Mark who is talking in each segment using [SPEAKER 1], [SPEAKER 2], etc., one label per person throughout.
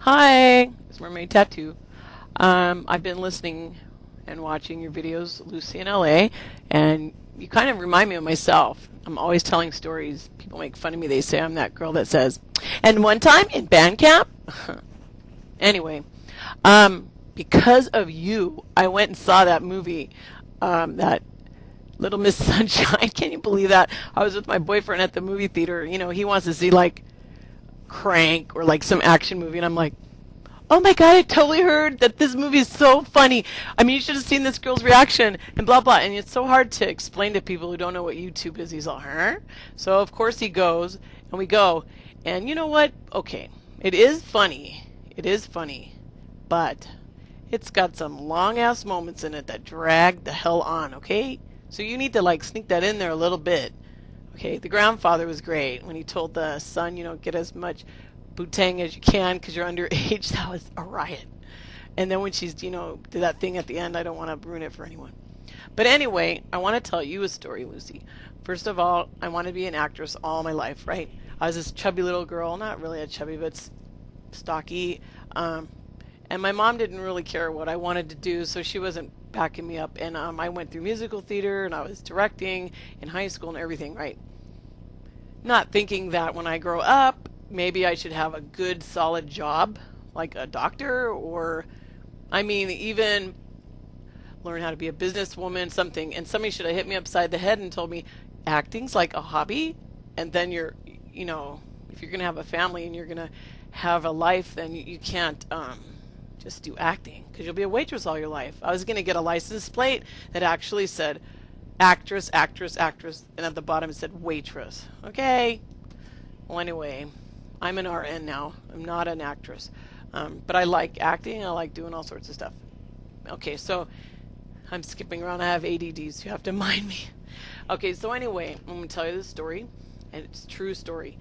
[SPEAKER 1] Hi, it's Mermaid Tattoo. I've been listening and watching your videos, Lucy in LA, and you kind of remind me of myself. I'm always telling stories. People make fun of me. They say I'm that girl that says, and one time in band camp. Anyway, because of you, I went and saw that movie, that Little Miss Sunshine. Can you believe that? I was with my boyfriend at the movie theater. You know, he wants to see like Crank or like some action movie, and I'm like, oh my god, I totally heard that this movie is so funny. I mean, you should have seen this girl's reaction and blah blah. And it's so hard to explain to people who don't know what YouTube is. He's all, huh? So of course he goes, and we go, and you know what? Okay, it is funny. It is funny, but it's got some long ass moments in it that drag the hell on. Okay, so you need to like sneak that in there a little bit. Okay, the grandfather was great when he told the son, you know, get as much bootang as you can because you're underage. That was a riot. And then when she's, you know, did that thing at the end, I don't want to ruin it for anyone. But anyway, I want to tell you a story, Lucy. First of all, I wanted to be an actress all my life, right? I was this chubby little girl, not really a chubby, but stocky. And my mom didn't really care what I wanted to do, so she wasn't backing me up. And I went through musical theater, and I was directing in high school and everything, right? Not thinking that when I grow up, maybe I should have a good, solid job, like a doctor, or, I mean, even learn how to be a businesswoman, something. And somebody should have hit me upside the head and told me, acting's like a hobby, and then you're, you know, if you're going to have a family and you're going to have a life, then you can't just do acting, because you'll be a waitress all your life. I was going to get a license plate that actually said actress, actress, actress, and at the bottom it said waitress. Okay? Well, anyway, I'm an RN now. I'm not an actress. But I like acting. I like doing all sorts of stuff. Okay, so I'm skipping around. I have ADD, so you have to mind me. Okay, so anyway, I'm going to tell you this story, and it's a true story.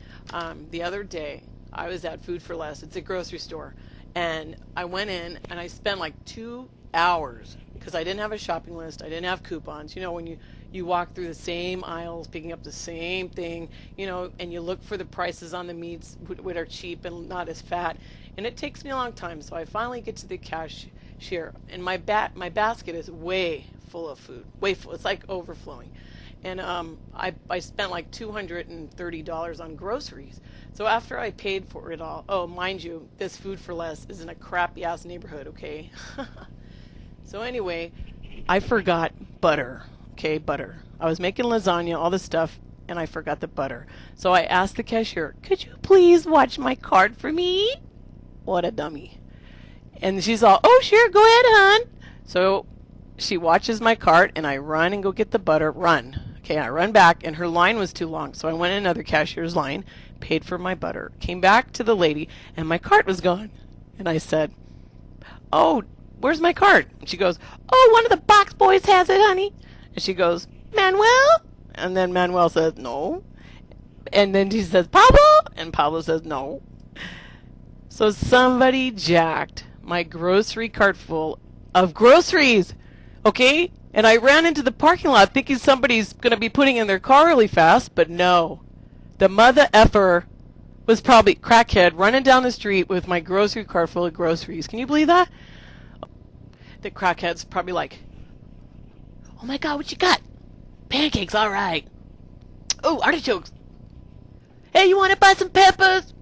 [SPEAKER 1] The other day, I was at Food for Less. It's a grocery store. And I went in, and I spent like 2 hours because I didn't have a shopping list. I didn't have coupons. You know, when you walk through the same aisles, picking up the same thing, you know, and you look for the prices on the meats which are cheap and not as fat. And it takes me a long time, so I finally get to the cashier, and my basket is way full of food, way full. It's like overflowing. And I spent like $230 on groceries. So after I paid for it all, oh, mind you, this Food for Less is in a crappy ass neighborhood, okay? So anyway, I forgot butter. Okay, butter. I was making lasagna, all this stuff, and I forgot the butter. So I asked the cashier, could you please watch my card for me? What a dummy. And she's all, oh, sure, go ahead, hon. So she watches my cart, and I run and go get the butter. Run. Okay, I run back, and her line was too long. So I went in another cashier's line, paid for my butter, came back to the lady, and my cart was gone. And I said, oh, where's my cart? And she goes, oh, one of the box boys has it, honey. And she goes, Manuel? And then Manuel says, no. And then she says, Pablo? And Pablo says, no. So somebody jacked my grocery cart full of groceries. Okay? And I ran into the parking lot thinking somebody's going to be putting in their car really fast, but no. The mother effer was probably crackhead running down the street with my grocery cart full of groceries. Can you believe that? The crackhead's probably like, oh my god, what you got? Pancakes, all right. Oh, artichokes. Hey, you want to buy some peppers?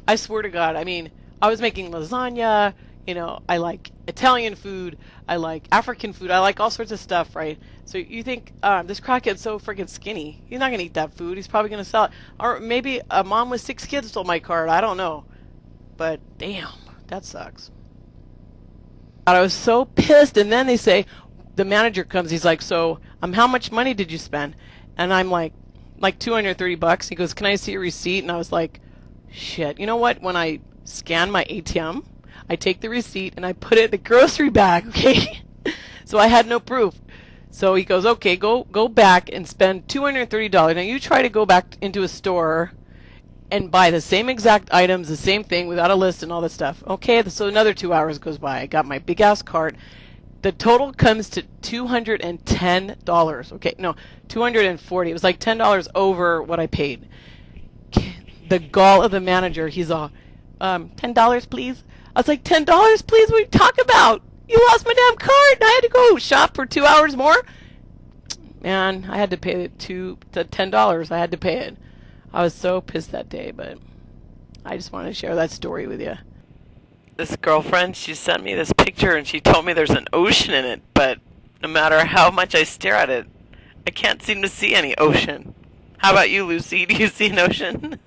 [SPEAKER 1] I swear to God, I mean, I was making lasagna. You know, I like Italian food. I like African food. I like all sorts of stuff, right? So you think this crackhead's so freaking skinny. He's not going to eat that food. He's probably going to sell it. Or maybe a mom with 6 kids stole my card. I don't know. But damn, that sucks. I was so pissed. And then they say, the manager comes. He's like, so how much money did you spend? And I'm like $230. He goes, can I see your receipt? And I was like, shit. You know what? When I scan my ATM, I take the receipt and I put it in the grocery bag, okay? So I had no proof. So he goes, okay, go back and spend $230. Now you try to go back into a store and buy the same exact items, the same thing, without a list and all this stuff. Okay, so another 2 hours goes by. I got my big-ass cart. The total comes to $210. Okay, no, $240. It was like $10 over what I paid. The gall of the manager, he's all, $10, please. I was like, $10, please? What are you talking about? You lost my damn card, and I had to go shop for 2 hours more. Man, I had to pay the $10. I had to pay it. I was so pissed that day, but I just wanted to share that story with you. This girlfriend, she sent me this picture, and she told me there's an ocean in it, but no matter how much I stare at it, I can't seem to see any ocean. How about you, Lucy? Do you see an ocean?